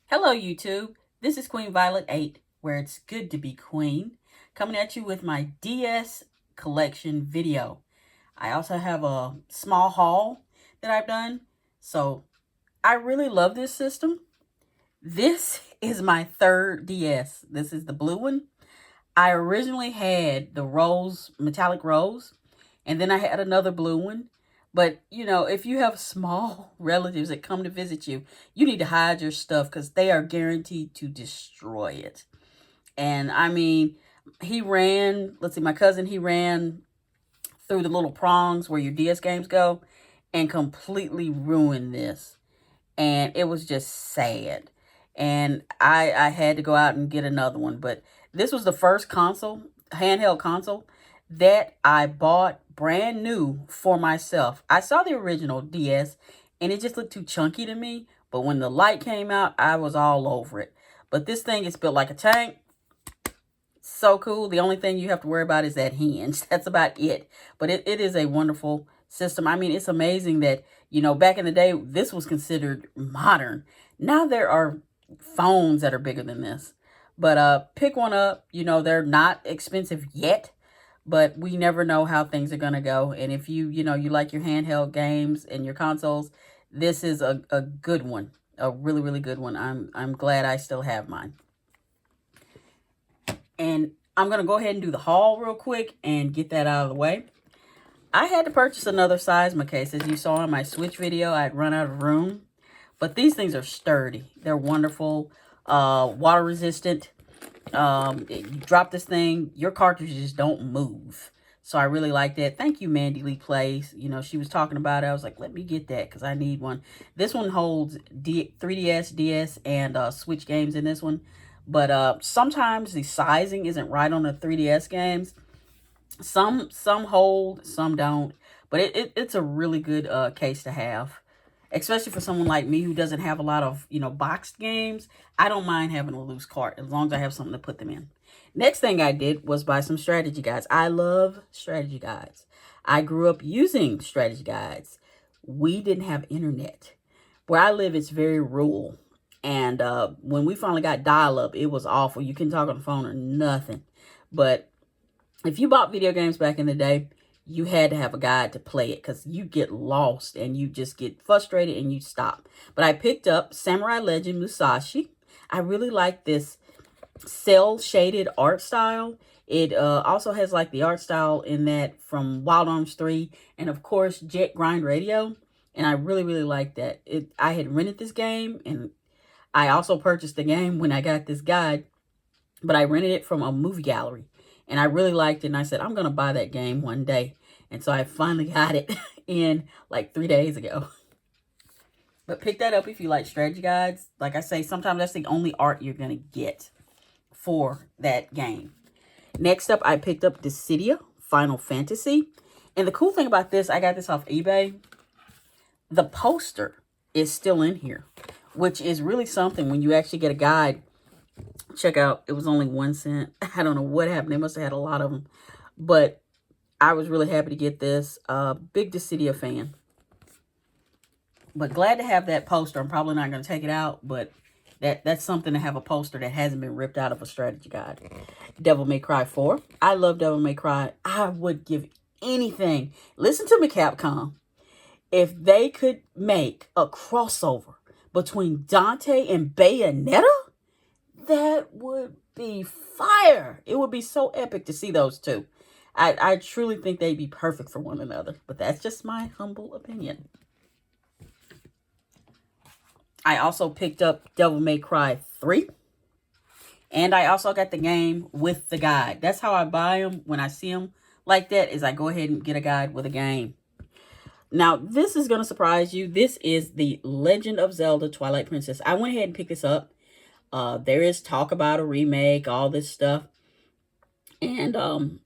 Hello YouTube, this is Queen Violet 8, where it's good to be queen, coming at you with my DS collection video. I also have a small haul that I've done, so I really love this system. This is my third DS. This is the blue one. I originally had the rose, metallic rose, and then I had another blue one. But, if you have small relatives that come to visit you, you need to hide your stuff because they are guaranteed to destroy it. And I mean, my cousin, he ran through the little prongs where your DS games go and completely ruined this. And it was just sad. And I had to go out and get another one. But this was the first handheld console that I bought brand new for myself. I saw the original DS and it just looked too chunky to me. But when the light came out, I was all over it. But this thing is built like a tank. So cool. The only thing you have to worry about is that hinge. That's about it. But it is a wonderful system. I mean, it's amazing that, back in the day, this was considered modern. Now there are phones that are bigger than this. But pick one up. They're not expensive yet, but we never know how things are going to go. And if you like your handheld games and your consoles, this is a good one. A really, really good one. I'm glad I still have mine. And I'm going to go ahead and do the haul real quick and get that out of the way. I had to purchase another Seisma case. As you saw in my Switch video, I'd run out of room. But these things are sturdy. They're wonderful, water resistant. You drop this thing, your cartridges don't move. So I really like that. Thank you, Mandy Lee Plays. She was talking about it. I was like, let me get that because I need one. This one holds 3DS, DS, and Switch games in this one. But sometimes the sizing isn't right on the 3DS games. Some hold, some don't. But it's a really good case to have. Especially for someone like me who doesn't have a lot of, boxed games. I don't mind having a loose cart as long as I have something to put them in. Next thing I did was buy some strategy guides. I love strategy guides. I grew up using strategy guides. We didn't have internet. Where I live, it's very rural. And when we finally got dial-up, it was awful. You couldn't talk on the phone or nothing. But if you bought video games back in the day, you had to have a guide to play it because you get lost and you just get frustrated and you stop. But I picked up Samurai Legend Musashi. I really like this cel-shaded art style. It also has like the art style in that from Wild Arms 3 and of course Jet Grind Radio. And I really, really like that. I had rented this game and I also purchased the game when I got this guide, but I rented it from a movie gallery. And I really liked it. And I said, I'm going to buy that game one day. And so I finally got it in like 3 days ago. But pick that up if you like strategy guides. Like I say, sometimes that's the only art you're going to get for that game. Next up, I picked up the Cydia Final Fantasy. And the cool thing about this, I got this off eBay. The poster is still in here, which is really something when you actually get a guide. Check out, it was only 1 cent. I don't know what happened. They must have had a lot of them. But I was really happy to get this. Big Cydia fan. But glad to have that poster. I'm probably not going to take it out. But that's something to have a poster that hasn't been ripped out of a strategy guide. Devil May Cry 4. I love Devil May Cry. I would give anything. Listen to me, Capcom. If they could make a crossover between Dante and Bayonetta, that would be fire. It would be so epic to see those two. I truly think they'd be perfect for one another. But that's just my humble opinion. I also picked up Devil May Cry 3. And I also got the game with the guide. That's how I buy them when I see them like that, is I go ahead and get a guide with a game. Now, this is going to surprise you. This is the Legend of Zelda Twilight Princess. I went ahead and picked this up. There is talk about a remake, all this stuff. And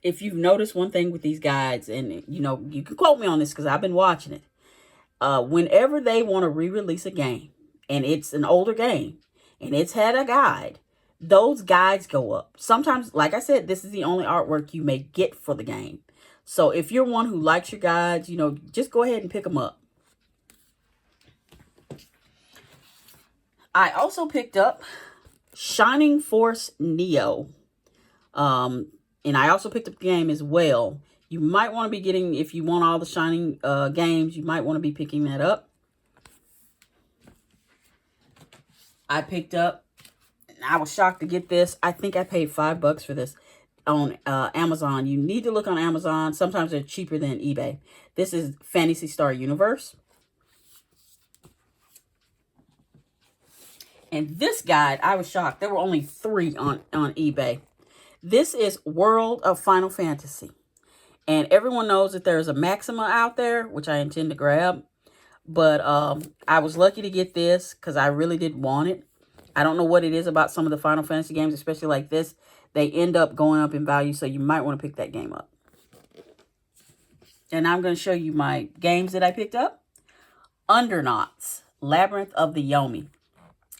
if you've noticed one thing with these guides, and you can quote me on this because I've been watching it. Whenever they want to re-release a game, and it's an older game, and it's had a guide, those guides go up. Sometimes, like I said, this is the only artwork you may get for the game. So if you're one who likes your guides, just go ahead and pick them up. I also picked up Shining Force Neo. And I also picked up the game as well. You might want to be getting, if you want all the Shining games, you might want to be picking that up. I picked up, I was shocked to get this. I think I paid $5 for this on Amazon. You need to look on Amazon. Sometimes they're cheaper than eBay. This is Phantasy Star Universe. And this guide, I was shocked. There were only 3 on eBay. This is World of Final Fantasy. And everyone knows that there's a Maxima out there, which I intend to grab. But I was lucky to get this because I really did want it. I don't know what it is about some of the Final Fantasy games, especially like this. They end up going up in value, so you might want to pick that game up. And I'm going to show you my games that I picked up. Undernauts, Labyrinth of the Yomi.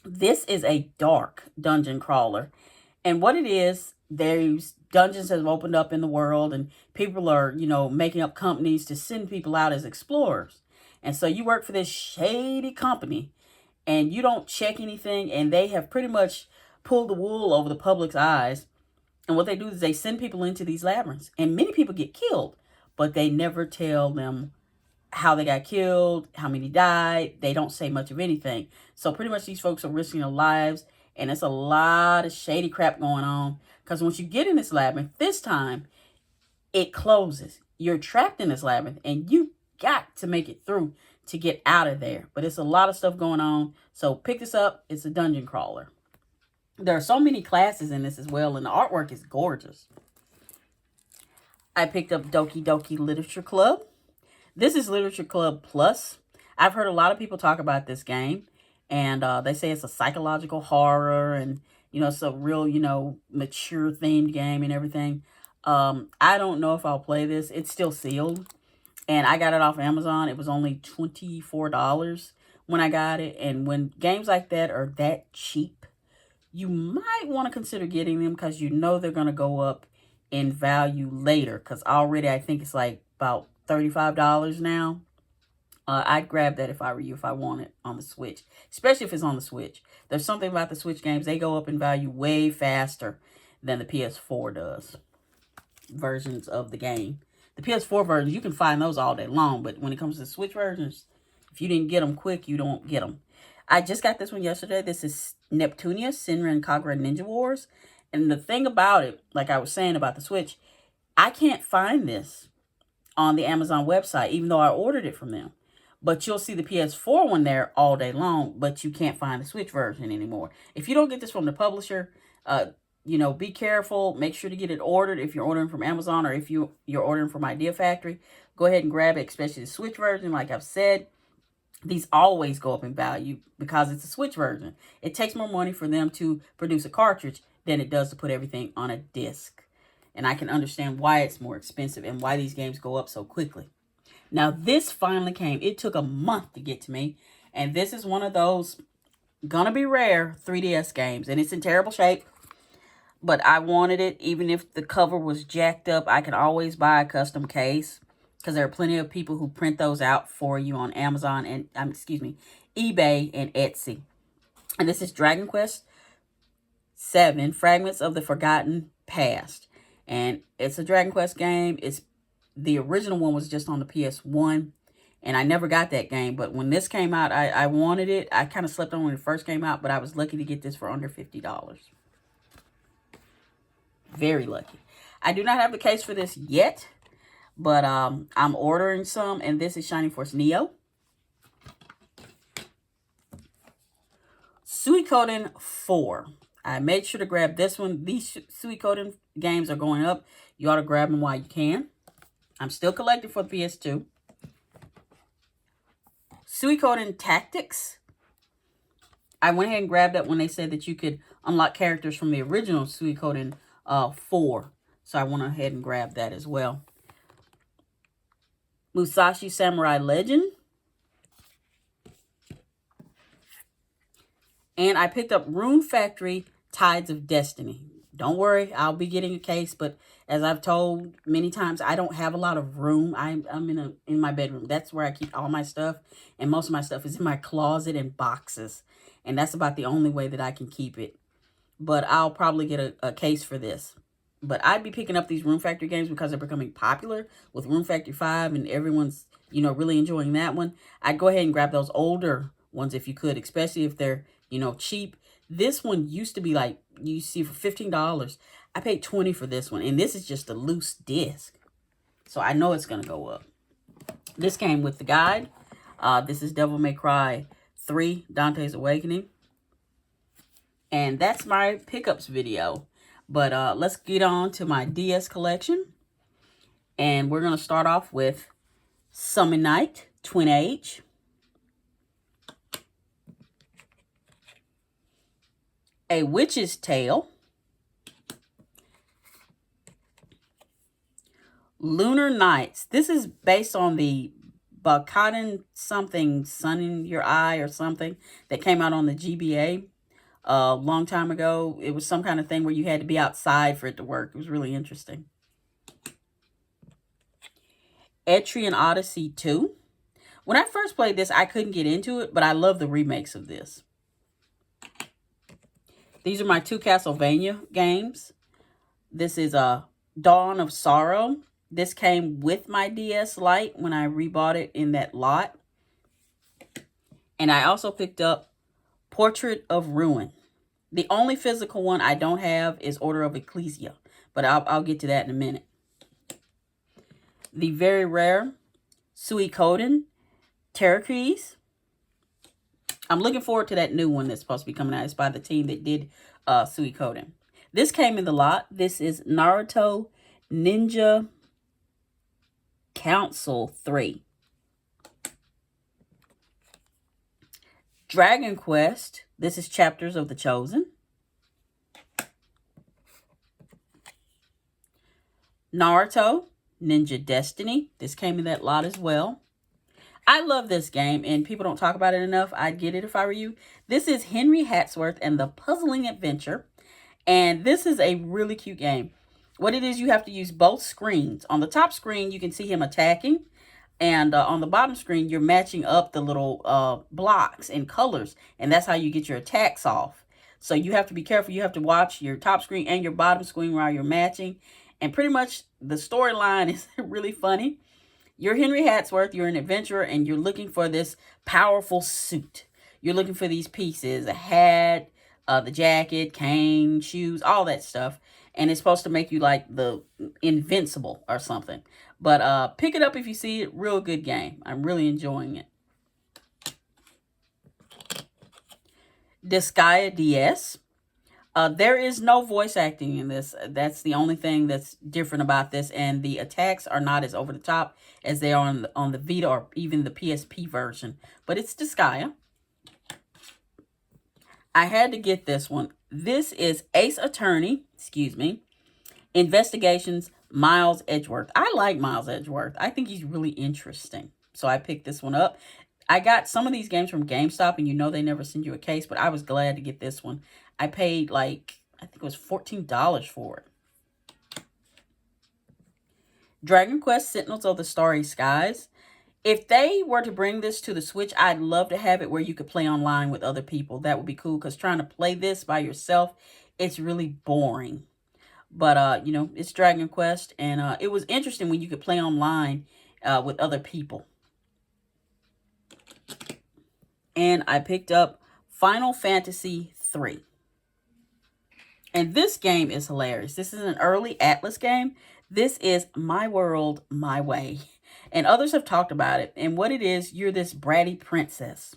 This is a dark dungeon crawler. And what it is, there's dungeons have opened up in the world and people are, you know, making up companies to send people out as explorers. And so you work for this shady company and you don't check anything, and they have pretty much pulled the wool over the public's eyes. And what they do is they send people into these labyrinths, and many people get killed, but they never tell them how they got killed, how many died. They don't say much of anything. So pretty much these folks are risking their lives, and it's a lot of shady crap going on. Because once you get in this labyrinth, this time, it closes. You're trapped in this labyrinth, and you got to make it through to get out of there. But it's a lot of stuff going on. So pick this up. It's a dungeon crawler. There are so many classes in this as well, and the artwork is gorgeous. I picked up Doki Doki Literature Club. This is Literature Club Plus. I've heard a lot of people talk about this game, and they say it's a psychological horror, and, you know, it's a real, you know, mature themed game and everything. I don't know if I'll play this. It's still sealed, and I got it off Amazon. It was only $24 when I got it, and when games like that are that cheap, you might want to consider getting them because you know they're going to go up in value later, because already I think it's like about $35 now. I'd grab that if I were you, if I want it on the Switch, especially if it's on the Switch. There's something about the Switch games, they go up in value way faster than the PS4 does. Versions of the game. The PS4 versions, you can find those all day long, but when it comes to the Switch versions, if you didn't get them quick, you don't get them. I just got this one yesterday. This is Neptunia, Syndra, and Kagura Ninja Wars. And the thing about it, like I was saying about the Switch, I can't find this on the Amazon website, even though I ordered it from them. But you'll see the PS4 one there all day long, but you can't find the Switch version anymore. If you don't get this from the publisher, you know, be careful. Make sure to get it ordered if you're ordering from Amazon, or if you're ordering from Idea Factory. Go ahead and grab it, especially the Switch version. Like I've said, these always go up in value because it's a Switch version. It takes more money for them to produce a cartridge than it does to put everything on a disc. And I can understand why it's more expensive and why these games go up so quickly. Now, this finally came. It took a month to get to me. And this is one of those gonna be rare 3DS games. And it's in terrible shape. But I wanted it. Even if the cover was jacked up, I can always buy a custom case. Because there are plenty of people who print those out for you on Amazon and, eBay and Etsy. And this is Dragon Quest VII, Fragments of the Forgotten Past. And it's a Dragon Quest game. The original one was just on the PS1. And I never got that game. But when this came out, I wanted it. I kind of slept on when it first came out. But I was lucky to get this for under $50. Very lucky. I do not have the case for this yet. But I'm ordering some. And this is Shining Force Neo. Suikoden 4. I made sure to grab this one. These Suikoden games are going up. You ought to grab them while you can. I'm still collecting for the PS2. Suikoden Tactics. I went ahead and grabbed that when they said that you could unlock characters from the original Suikoden 4. So I went ahead and grabbed that as well. Musashi Samurai Legend. And I picked up Rune Factory Tides of Destiny. Don't worry, I'll be getting a case, but as I've told many times, I don't have a lot of room. I'm in my bedroom. That's where I keep all my stuff, and most of my stuff is in my closet and boxes, and that's about the only way that I can keep it. But I'll probably get a case for this. But I'd be picking up these Room Factory games because they're becoming popular with Room Factory 5, and everyone's, you know, really enjoying that one. I'd go ahead and grab those older ones if you could, especially if they're, you know, cheap. This one used to be like, you see, for $15. I paid $20 for this one, and this is just a loose disc. So I know it's going to go up. This came with the guide. This is Devil May Cry 3, Dante's Awakening. And that's my pickups video. But let's get on to my DS collection. And we're going to start off with Summon Night, Twin Age. A Witch's Tale. Lunar Knights. This is based on the Bakaden something, Sun in Your Eye or something that came out on the GBA a long time ago. It was some kind of thing where you had to be outside for it to work. It was really interesting. Edrian Odyssey 2. When I first played this, I couldn't get into it, but I love the remakes of this. These are my 2 Castlevania games. This is Dawn of Sorrow. This came with my DS Lite when I rebought it in that lot. And I also picked up Portrait of Ruin. The only physical one I don't have is Order of Ecclesia, but I'll get to that in a minute. The very rare Suikoden Terrorkeys. I'm looking forward to that new one that's supposed to be coming out. It's by the team that did Suikoden. This came in the lot. This is Naruto Ninja Council 3. Dragon Quest. This is Chapters of the Chosen. Naruto Ninja Destiny. This came in that lot as well. I love this game, and people don't talk about it enough. I'd get it if I were you. This is Henry Hatsworth and the Puzzling Adventure, and this is a really cute game. What it is, you have to use both screens. On the top screen, you can see him attacking, and on the bottom screen, you're matching up the little blocks and colors, and that's how you get your attacks off. So you have to be careful. You have to watch your top screen and your bottom screen while you're matching, and pretty much the storyline is really funny. You're Henry Hatsworth, you're an adventurer, and you're looking for this powerful suit. You're looking for these pieces, a hat, the jacket, cane, shoes, all that stuff. And it's supposed to make you like the invincible or something. But pick it up if you see it. Real good game. I'm really enjoying it. Disgaea DS. There is no voice acting in this. That's the only thing that's different about this. And the attacks are not as over the top as they are on the Vita or even the PSP version. But it's Disgaea. I had to get this one. This is Ace Attorney, Investigations, Miles Edgeworth. I like Miles Edgeworth. I think he's really interesting. So I picked this one up. I got some of these games from GameStop, and you know they never send you a case, but I was glad to get this one. I paid like, I think it was $14 for it. Dragon Quest Sentinels of the Starry Skies. If they were to bring this to the Switch, I'd love to have it where you could play online with other people. That would be cool, because trying to play this by yourself, it's really boring. But, you know, it's Dragon Quest, and it was interesting when you could play online with other people. And I picked up Final Fantasy 3. And this game is hilarious. This is an early Atlas game. This is My World, My Way. And others have talked about it. And what it is, you're this bratty princess.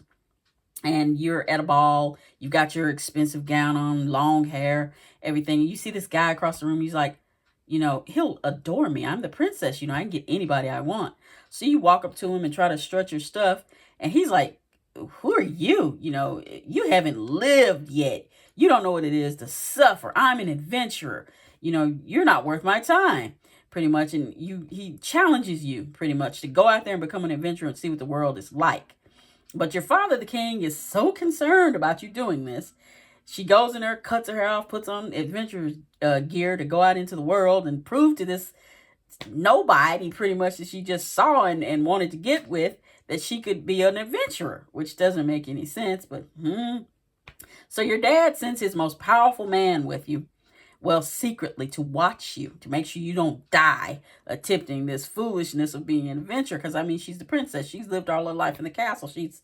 And you're at a ball. You've got your expensive gown on, long hair, everything. And you see this guy across the room. He's like, you know, he'll adore me. I'm the princess. You know, I can get anybody I want. So you walk up to him and try to strut your stuff. And he's like, who are you? You know, you haven't lived yet. You don't know what it is to suffer. I'm an adventurer. You know, you're not worth my time, pretty much. And he challenges you pretty much to go out there and become an adventurer and see what the world is like. But your father, the king, is so concerned about you doing this She goes in there, cuts her hair off, puts on adventure gear to go out into the world and prove to this nobody pretty much that she just saw and wanted to get with that she could be an adventurer, which doesn't make any sense, but So your dad sends his most powerful man with you, well, secretly to watch you, to make sure you don't die attempting this foolishness of being an adventurer. Because, I mean, she's the princess. She's lived all her life in the castle. She's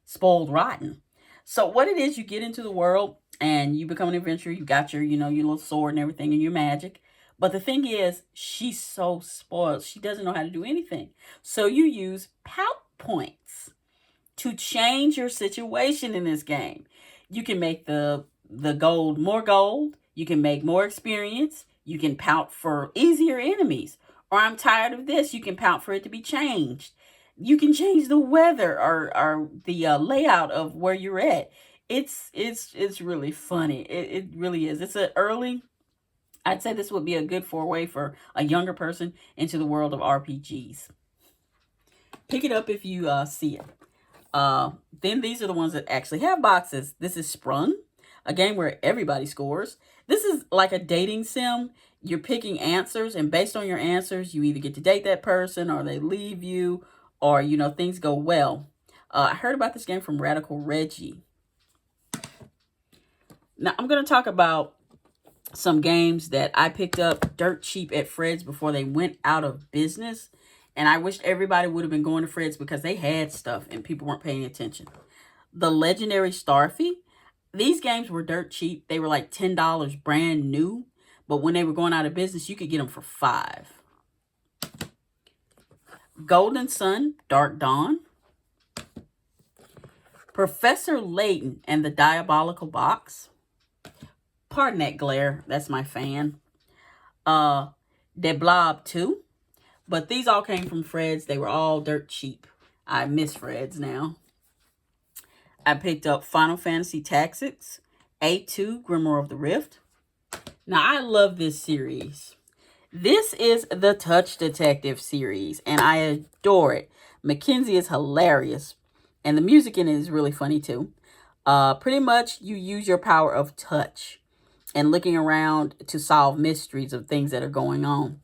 spoiled rotten. So what it is, you get into the world and you become an adventurer. You got your, your little sword and everything and your magic. But the thing is, she's so spoiled. She doesn't know how to do anything. So you use pout points to change your situation in this game. You can make the gold more gold. You can make more experience. You can pout for easier enemies. Or I'm tired of this. You can pout for it to be changed. You can change the weather or the layout of where you're at. It's really funny. It really is. It's an early, I'd say this would be a good foray for a younger person into the world of RPGs. Pick it up if you see it. Then these are the ones that actually have boxes. This is Sprung, a game where everybody scores. This is like a dating sim. You're picking answers, and based on your answers, you either get to date that person or they leave you, or, things go well. I heard about this game from Radical Reggie. Now, I'm going to talk about some games that I picked up dirt cheap at Fred's before they went out of business. And I wish everybody would have been going to Fred's because they had stuff and people weren't paying attention. The Legendary Starfy. These games were dirt cheap. They were like $10 brand new. But when they were going out of business, you could get them for $5. Golden Sun, Dark Dawn. Professor Layton and the Diabolical Box. Pardon that glare. That's my fan. De Blob 2. But these all came from Fred's. They were all dirt cheap. I miss Fred's now. I picked up Final Fantasy Tactics, A2, Grimoire of the Rift. Now, I love this series. This is the Touch Detective series, and I adore it. Mackenzie is hilarious, and the music in it is really funny, too. Pretty much, you use your power of touch and looking around to solve mysteries of things that are going on.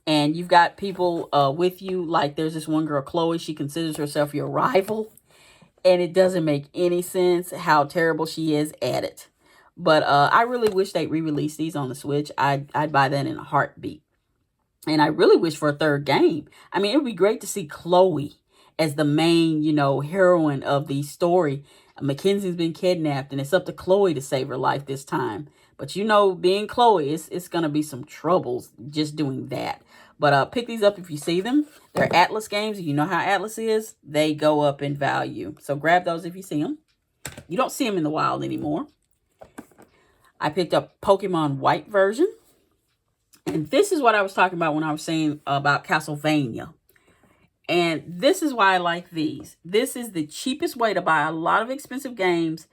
And you've got people with you, like there's this one girl, Chloe. She considers herself your rival. And it doesn't make any sense how terrible she is at it. But I really wish they'd re-release these on the Switch. I'd buy that in a heartbeat. And I really wish for a third game. I mean, it would be great to see Chloe as the main, heroine of the story. Mackenzie's been kidnapped, and it's up to Chloe to save her life this time. But being Chloe, it's going to be some troubles just doing that. But pick these up if you see them. They're Atlas games. You know how Atlas is. They go up in value. So grab those if you see them. You don't see them in the wild anymore. I picked up Pokemon White version. And this is what I was talking about when I was saying about Castlevania. And this is why I like these. This is the cheapest way to buy a lot of expensive games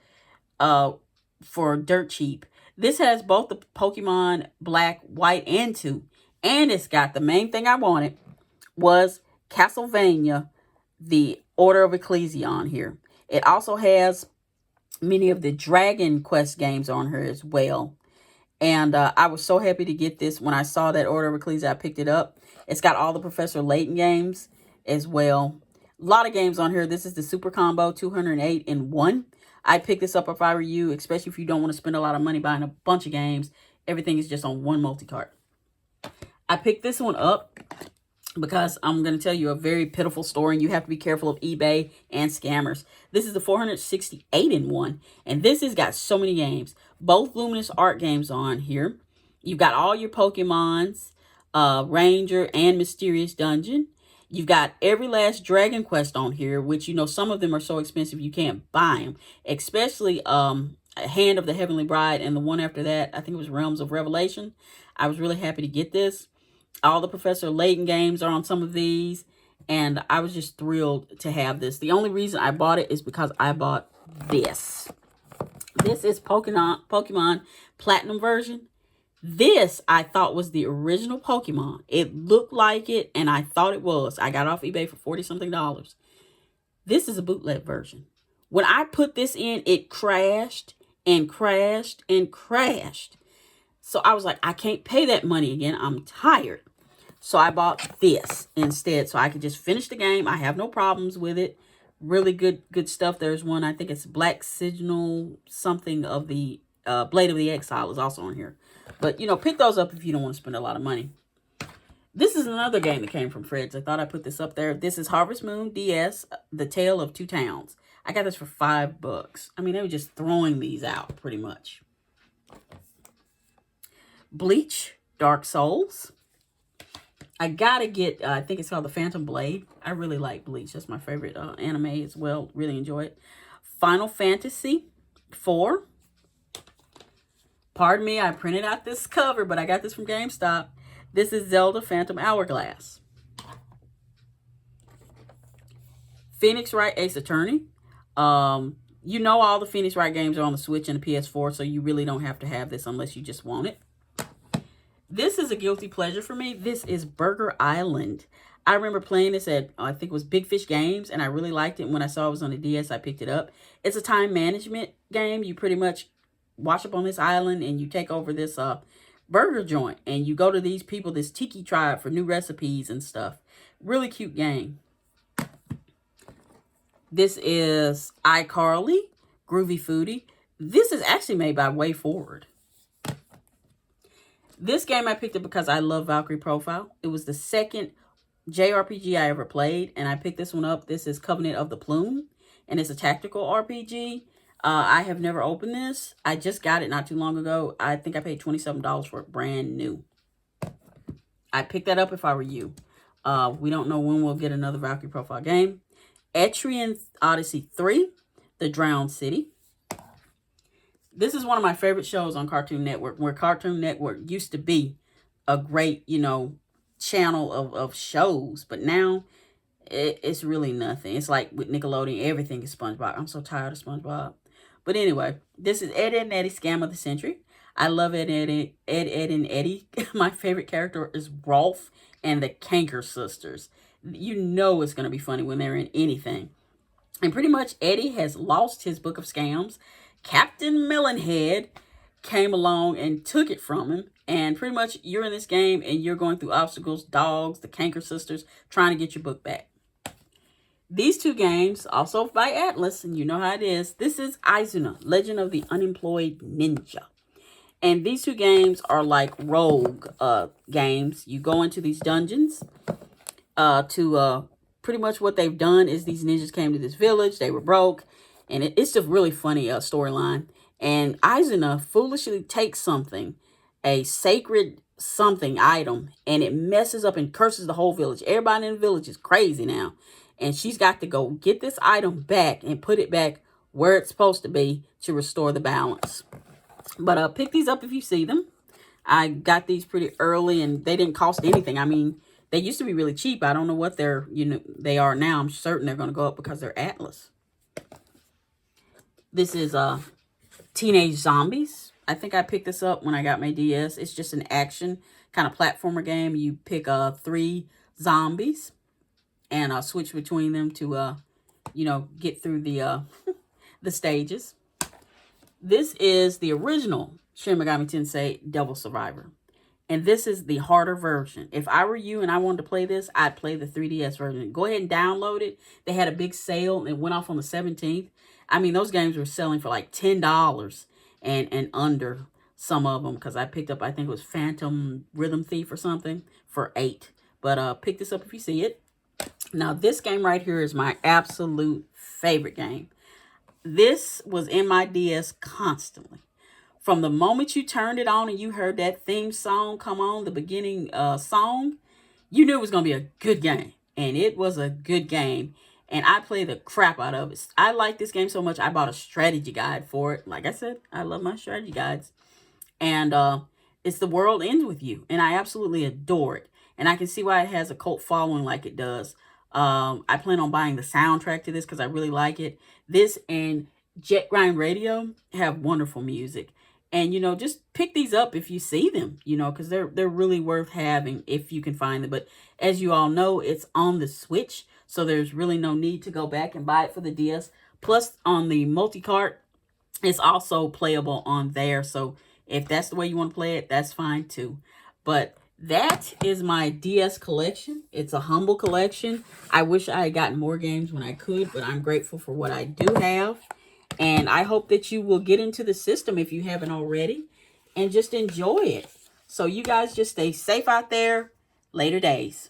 for dirt cheap. This has both the Pokemon Black, White, and 2. And it's got the main thing I wanted was Castlevania, the Order of Ecclesia on here. It also has many of the Dragon Quest games on here as well. And I was so happy to get this. When I saw that Order of Ecclesia, I picked it up. It's got all the Professor Layton games as well. A lot of games on here. This is the Super Combo, 208 in 1. I'd pick this up if I were you, especially if you don't want to spend a lot of money buying a bunch of games. Everything is just on one multi-cart. I picked this one up because I'm going to tell you a very pitiful story, and you have to be careful of eBay and scammers. This is the 468 in 1, and this has got so many games. Both Luminous Art games on here. You've got all your Pokemons, Ranger, and Mysterious Dungeon. You've got every last Dragon Quest on here, which, some of them are so expensive you can't buy them. Especially Hand of the Heavenly Bride, and the one after that, I think it was Realms of Revelation. I was really happy to get this. All the Professor Layton games are on some of these, and I was just thrilled to have this. The only reason I bought it is because I bought this. This is Pokemon Platinum version. This I thought was the original Pokemon. It looked like it, and I thought it was. I got it off eBay for $40-something. This is a bootleg version. When I put this in, it crashed, and crashed and crashed. So I was like, I can't pay that money again. I'm tired. So I bought this instead so I could just finish the game. I have no problems with it. Really good stuff. There's one, I think it's Black Signal, something of the Blade of the Exile is also on here. But, you know, pick those up if you don't want to spend a lot of money. This is another game that came from Fred's. I thought I'd put this up there. This is Harvest Moon DS, The Tale of Two Towns. I got this for $5. I mean, they were just throwing these out pretty much. Bleach, Dark Souls. I gotta get, I think it's called The Phantom Blade. I really like Bleach. That's my favorite anime as well. Really enjoy it. Final Fantasy 4. Pardon me, I printed out this cover, but I got this from GameStop. This is Zelda Phantom Hourglass. Phoenix Wright Ace Attorney. You know all the Phoenix Wright games are on the Switch and the PS4, so you really don't have to have this unless you just want it. This is a guilty pleasure for me. This is Burger Island. I remember playing this at, I think it was Big Fish Games, and I really liked it. When I saw it was on the DS, I picked it up. It's a time management game. You pretty much wash up on this island, and you take over this burger joint, and you go to these people, this tiki tribe, for new recipes and stuff. Really cute game. This is iCarly, Groovy Foodie. This is actually made by Way Forward. This game I picked up because I love Valkyrie Profile. It was the second JRPG I ever played, and I picked this one up. This is Covenant of the Plume, and it's a tactical RPG. I have never opened this. I just got it not too long ago. I think I paid $27 for it, brand new. I picked that up if I were you. We don't know when we'll get another Valkyrie Profile game. Edrian Odyssey 3, The Drowned City. This is one of my favorite shows on Cartoon Network, where Cartoon Network used to be a great, you know, channel of shows. But now it's really nothing. It's like with Nickelodeon, everything is SpongeBob. I'm so tired of SpongeBob. But anyway, this is Ed, Edd and Eddy Scam of the Century. I love Ed, Edd and Eddy. My favorite character is Rolf and the Kanker sisters. You know it's going to be funny when they're in anything. And pretty much Eddie has lost his book of scams. Captain Melonhead came along and took it from him. And pretty much you're in this game and you're going through obstacles, dogs, the Kanker sisters, trying to get your book back. These two games, also by Atlas, and you know how it is. This is Izuna, Legend of the Unemployed Ninja. And these two games are like rogue games. You go into these dungeons pretty much what they've done is these ninjas came to this village. They were broke. And it's a really funny storyline. And Izuna foolishly takes something, a sacred something item, and it messes up and curses the whole village. Everybody in the village is crazy now. And she's got to go get this item back and put it back where it's supposed to be to restore the balance. But pick these up if you see them. I got these pretty early and they didn't cost anything. I mean, they used to be really cheap. I don't know what they are now. I'm certain they're going to go up because they're Atlas. This is Teenage Zombies. I think I picked this up when I got my DS. It's just an action kind of platformer game. You pick 3 zombies and switch between them to, get through the the stages. This is the original Shin Megami Tensei Devil Survivor. And this is the harder version. If I were you and I wanted to play this, I'd play the 3DS version. Go ahead and download it. They had a big sale and it went off on the 17th. I mean, those games were selling for like $10 and under, some of them. Because I picked up, I think it was Phantom Rhythm Thief or something for $8. But pick this up if you see it. Now, this game right here is my absolute favorite game. This was in my DS constantly. From the moment you turned it on and you heard that theme song come on, the beginning song, you knew it was going to be a good game. And it was a good game. And I played the crap out of it. I like this game so much, I bought a strategy guide for it. Like I said, I love my strategy guides. And it's The World Ends With You. And I absolutely adore it. And I can see why it has a cult following like it does. I plan on buying the soundtrack to this because I really like it. This and Jet Grind Radio have wonderful music. And, just pick these up if you see them, because they're really worth having if you can find them. But as you all know, it's on the Switch. So there's really no need to go back and buy it for the DS. Plus, on the multi-cart, It's also playable on there. So if that's the way you want to play it, that's fine too. But that is my DS collection. It's a humble collection. I wish I had gotten more games when I could, but I'm grateful for what I do have. And I hope that you will get into the system if you haven't already and just enjoy it. So you guys just stay safe out there. Later days.